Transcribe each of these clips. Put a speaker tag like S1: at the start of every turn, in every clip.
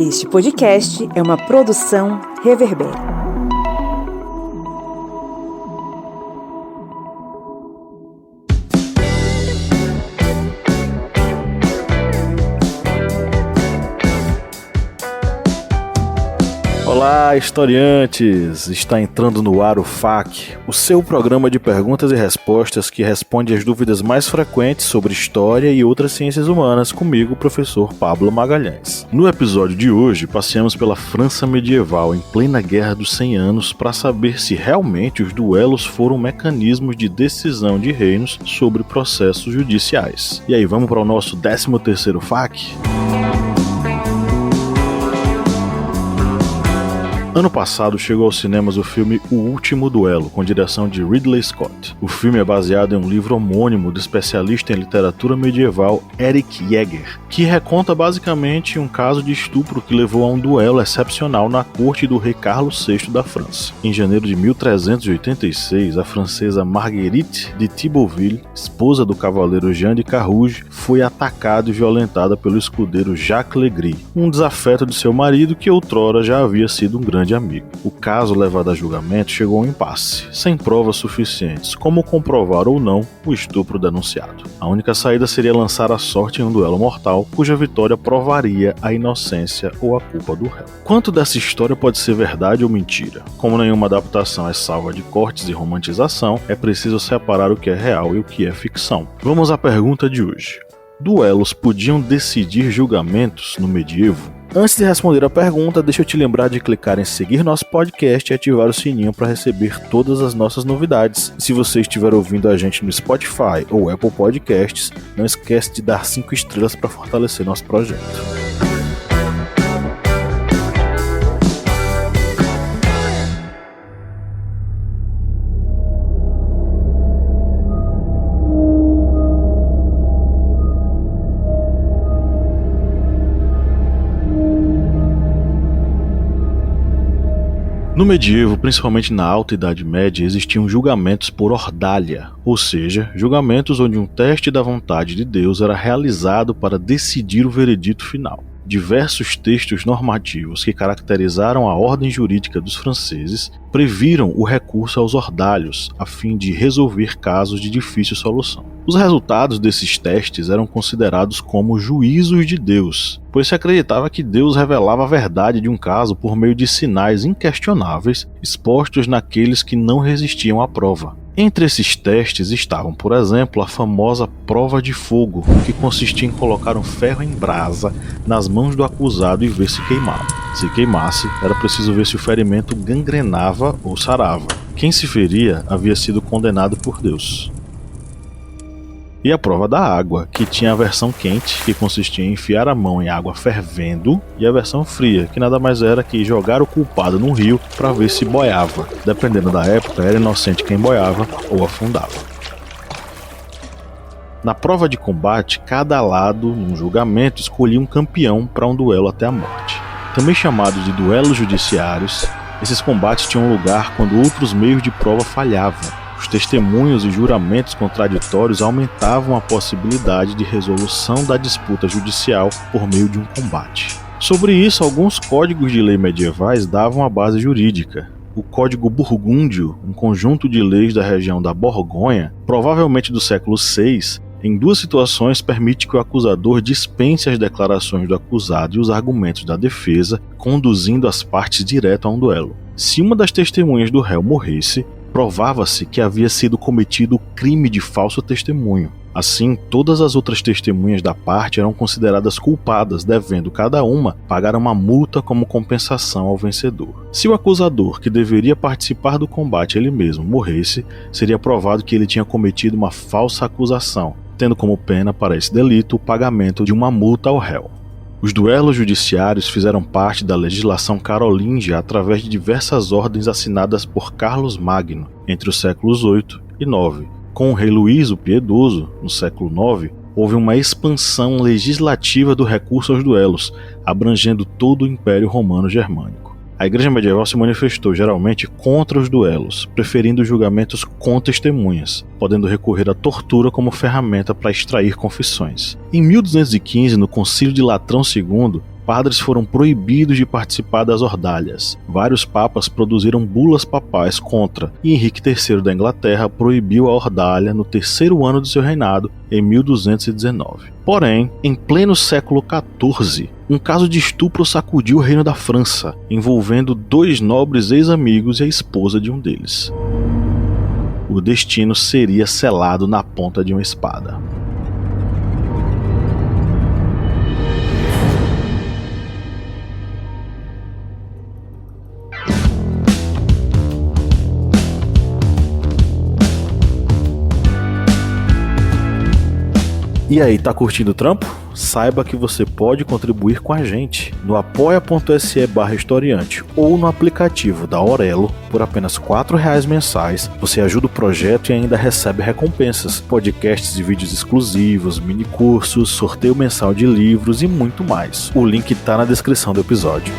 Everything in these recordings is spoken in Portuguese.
S1: Este podcast é uma produção Reverber.
S2: Olá, historiantes! Está entrando no ar o FAQ, o seu programa de perguntas e respostas que responde às dúvidas mais frequentes sobre história e outras ciências humanas, comigo, o professor Pablo Magalhães. No episódio de hoje, passeamos pela França medieval, em plena Guerra dos 100 Anos, para saber se realmente os duelos foram mecanismos de decisão de reinos sobre processos judiciais. E aí, vamos para o nosso 13º FAQ? Ano passado chegou aos cinemas o filme O Último Duelo, com direção de Ridley Scott. O filme é baseado em um livro homônimo do especialista em literatura medieval Erich Jäger, que reconta basicamente um caso de estupro que levou a um duelo excepcional na corte do rei Carlos VI da França. Em janeiro de 1386, a francesa Marguerite de Thibauville, esposa do cavaleiro Jean de Carrouge, foi atacada e violentada pelo escudeiro Jacques Legris, um desafeto de seu marido que outrora já havia sido um grande amigo. O caso levado a julgamento chegou a um impasse, sem provas suficientes, como comprovar ou não o estupro denunciado. A única saída seria lançar a sorte em um duelo mortal, cuja vitória provaria a inocência ou a culpa do réu. Quanto dessa história pode ser verdade ou mentira? Como nenhuma adaptação é salva de cortes e romantização, é preciso separar o que é real e o que é ficção. Vamos à pergunta de hoje. Duelos podiam decidir julgamentos no medievo? Antes de responder a pergunta, deixa eu te lembrar de clicar em seguir nosso podcast e ativar o sininho para receber todas as nossas novidades. E se você estiver ouvindo a gente no Spotify ou Apple Podcasts, não esquece de dar 5 estrelas para fortalecer nosso projeto. No medievo, principalmente na Alta Idade Média, existiam julgamentos por ordalha, ou seja, julgamentos onde um teste da vontade de Deus era realizado para decidir o veredito final. Diversos textos normativos que caracterizaram a ordem jurídica dos franceses previram o recurso aos ordalhos, a fim de resolver casos de difícil solução. Os resultados desses testes eram considerados como juízos de Deus, pois se acreditava que Deus revelava a verdade de um caso por meio de sinais inquestionáveis expostos naqueles que não resistiam à prova. Entre esses testes estavam, por exemplo, a famosa prova de fogo, que consistia em colocar um ferro em brasa nas mãos do acusado e ver se queimava. Se queimasse, era preciso ver se o ferimento gangrenava ou sarava. Quem se feria havia sido condenado por Deus. E a prova da água, que tinha a versão quente, que consistia em enfiar a mão em água fervendo, e a versão fria, que nada mais era que jogar o culpado num rio para ver se boiava. Dependendo da época, era inocente quem boiava ou afundava. Na prova de combate, cada lado, num julgamento, escolhia um campeão para um duelo até a morte. Também chamados de duelos judiciários, esses combates tinham lugar quando outros meios de prova falhavam. Os testemunhos e juramentos contraditórios aumentavam a possibilidade de resolução da disputa judicial por meio de um combate. Sobre isso, alguns códigos de lei medievais davam a base jurídica. O Código Burgúndio, um conjunto de leis da região da Borgonha, provavelmente do século VI, em duas situações permite que o acusador dispense as declarações do acusado e os argumentos da defesa, conduzindo as partes direto a um duelo. Se uma das testemunhas do réu morresse, provava-se que havia sido cometido o crime de falso testemunho. Assim, todas as outras testemunhas da parte eram consideradas culpadas, devendo cada uma pagar uma multa como compensação ao vencedor. Se o acusador, que deveria participar do combate ele mesmo, morresse, seria provado que ele tinha cometido uma falsa acusação, tendo como pena para esse delito o pagamento de uma multa ao réu. Os duelos judiciários fizeram parte da legislação carolíngia através de diversas ordens assinadas por Carlos Magno entre os séculos VIII e IX. Com o rei Luís o Piedoso, no século IX, houve uma expansão legislativa do recurso aos duelos, abrangendo todo o Império Romano Germânico. A Igreja medieval se manifestou geralmente contra os duelos, preferindo julgamentos com testemunhas, podendo recorrer à tortura como ferramenta para extrair confissões. Em 1215, no Concílio de Latrão II, padres foram proibidos de participar das ordalhas. Vários papas produziram bulas papais contra, e Henrique III da Inglaterra proibiu a ordalha no terceiro ano de seu reinado, em 1219. Porém, em pleno século XIV, um caso de estupro sacudiu o reino da França, envolvendo 2 nobres ex-amigos e a esposa de um deles. O destino seria selado na ponta de uma espada. E aí, tá curtindo o trampo? Saiba que você pode contribuir com a gente no apoia.se/historiante ou no aplicativo da Aurelo. Por apenas R$4 mensais, você ajuda o projeto e ainda recebe recompensas, podcasts e vídeos exclusivos, minicursos, sorteio mensal de livros e muito mais. O link tá na descrição do episódio.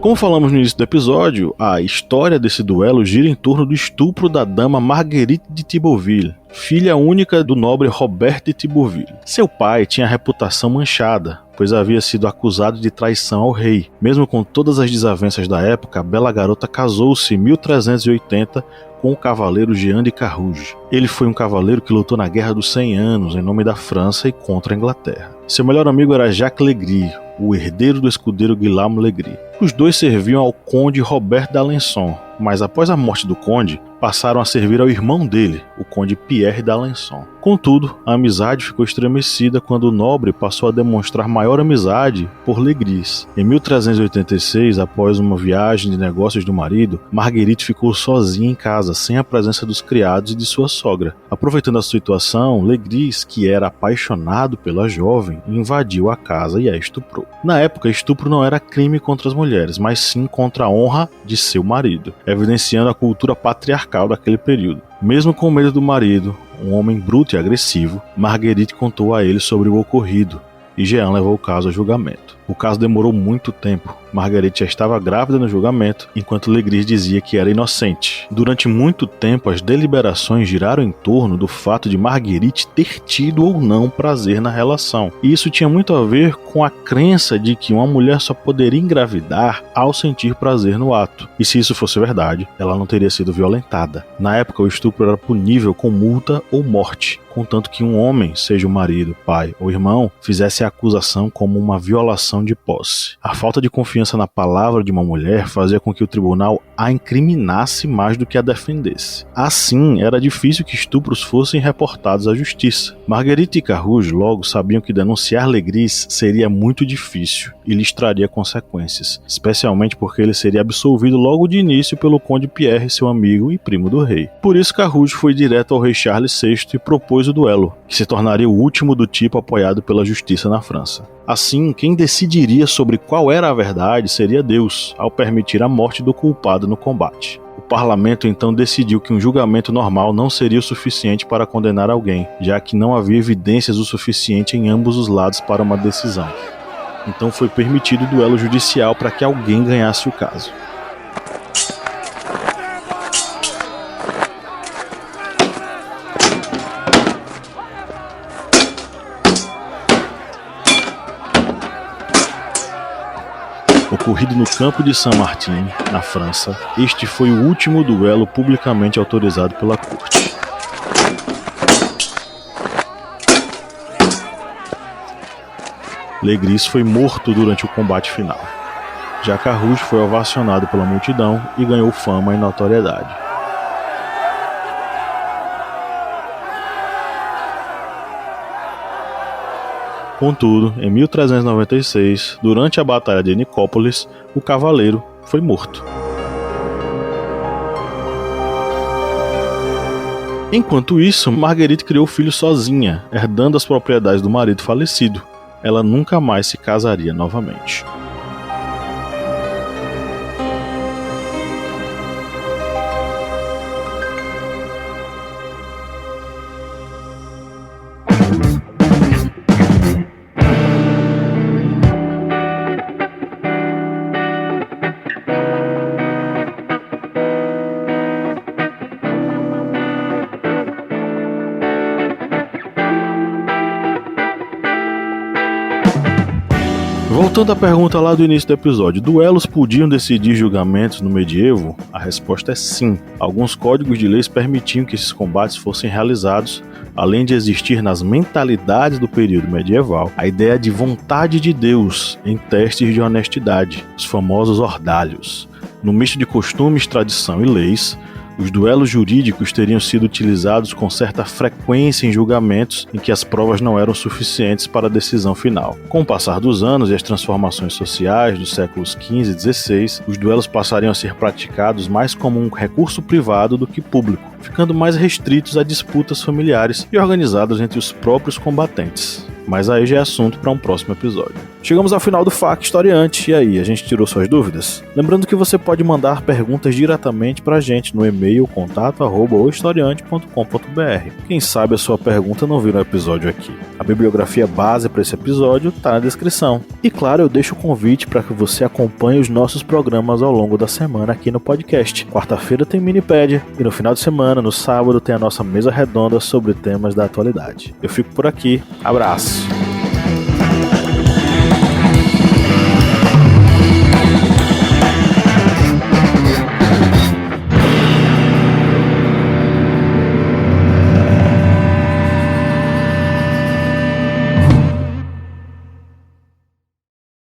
S2: Como falamos no início do episódio, a história desse duelo gira em torno do estupro da dama Marguerite de Thibauville, filha única do nobre Robert de Thibauville. Seu pai tinha a reputação manchada, pois havia sido acusado de traição ao rei. Mesmo com todas as desavenças da época, a bela garota casou-se em 1380 com o cavaleiro Jean de Carrouge. Ele foi um cavaleiro que lutou na Guerra dos 100 Anos em nome da França e contra a Inglaterra. Seu melhor amigo era Jacques Legris, o herdeiro do escudeiro Guilherme Legris. Os dois serviam ao conde Robert d'Alençon, mas após a morte do conde, passaram a servir ao irmão dele, o conde Pierre d'Alençon. Contudo, a amizade ficou estremecida quando o nobre passou a demonstrar maior amizade por Legris. Em 1386, após uma viagem de negócios do marido, Marguerite ficou sozinha em casa, sem a presença dos criados e de sua sogra. Aproveitando a situação, Legris, que era apaixonado pela jovem, invadiu a casa e a estuprou. Na época, estupro não era crime contra as mulheres, mas sim contra a honra de seu marido, evidenciando a cultura patriarcal daquele período. Mesmo com medo do marido, um homem bruto e agressivo, Marguerite contou a ele sobre o ocorrido, e Jean levou o caso a julgamento. O caso demorou muito tempo. Marguerite já estava grávida no julgamento, enquanto Legris dizia que era inocente. Durante muito tempo, as deliberações giraram em torno do fato de Marguerite ter tido ou não prazer na relação. E isso tinha muito a ver com a crença de que uma mulher só poderia engravidar ao sentir prazer no ato. E se isso fosse verdade, ela não teria sido violentada. Na época, o estupro era punível com multa ou morte, contanto que um homem, seja o marido, pai ou irmão, fizesse a acusação como uma violação de posse. A falta de confiança na palavra de uma mulher fazia com que o tribunal a incriminasse mais do que a defendesse. Assim, era difícil que estupros fossem reportados à justiça. Marguerite e Carrouge logo sabiam que denunciar Legris seria muito difícil e lhes traria consequências, especialmente porque ele seria absolvido logo de início pelo conde Pierre, seu amigo e primo do rei. Por isso, Carrouge foi direto ao rei Charles VI e propôs o duelo, que se tornaria o último do tipo apoiado pela justiça na França. Assim, quem decidiria sobre qual era a verdade seria Deus, ao permitir a morte do culpado no combate. O parlamento então decidiu que um julgamento normal não seria o suficiente para condenar alguém, já que não havia evidências o suficiente em ambos os lados para uma decisão. Então foi permitido o duelo judicial para que alguém ganhasse o caso. Ocorrido no campo de Saint-Martin, na França, este foi o último duelo publicamente autorizado pela corte. Legris foi morto durante o combate final. Já Carrouge foi ovacionado pela multidão e ganhou fama e notoriedade. Contudo, em 1396, durante a Batalha de Nicópolis, o cavaleiro foi morto. Enquanto isso, Marguerite criou o filho sozinha, herdando as propriedades do marido falecido. Ela nunca mais se casaria novamente. Voltando à pergunta lá do início do episódio, duelos podiam decidir julgamentos no medievo? A resposta é sim. Alguns códigos de leis permitiam que esses combates fossem realizados, além de existir nas mentalidades do período medieval a ideia de vontade de Deus em testes de honestidade, os famosos ordalhos. No misto de costumes, tradição e leis, os duelos jurídicos teriam sido utilizados com certa frequência em julgamentos em que as provas não eram suficientes para a decisão final. Com o passar dos anos e as transformações sociais dos séculos XV e XVI, os duelos passariam a ser praticados mais como um recurso privado do que público, ficando mais restritos a disputas familiares e organizadas entre os próprios combatentes. Mas aí já é assunto para um próximo episódio. Chegamos ao final do FAQ Historiante, e aí, a gente tirou suas dúvidas? Lembrando que você pode mandar perguntas diretamente para a gente no e-mail contato@ohistoriante.com.br. Quem sabe a sua pergunta não vira um episódio aqui. A bibliografia base para esse episódio está na descrição. E claro, eu deixo o convite para que você acompanhe os nossos programas ao longo da semana aqui no podcast. Quarta-feira tem Minipédia e no final de semana, no sábado, tem a nossa mesa redonda sobre temas da atualidade. Eu fico por aqui. Abraço!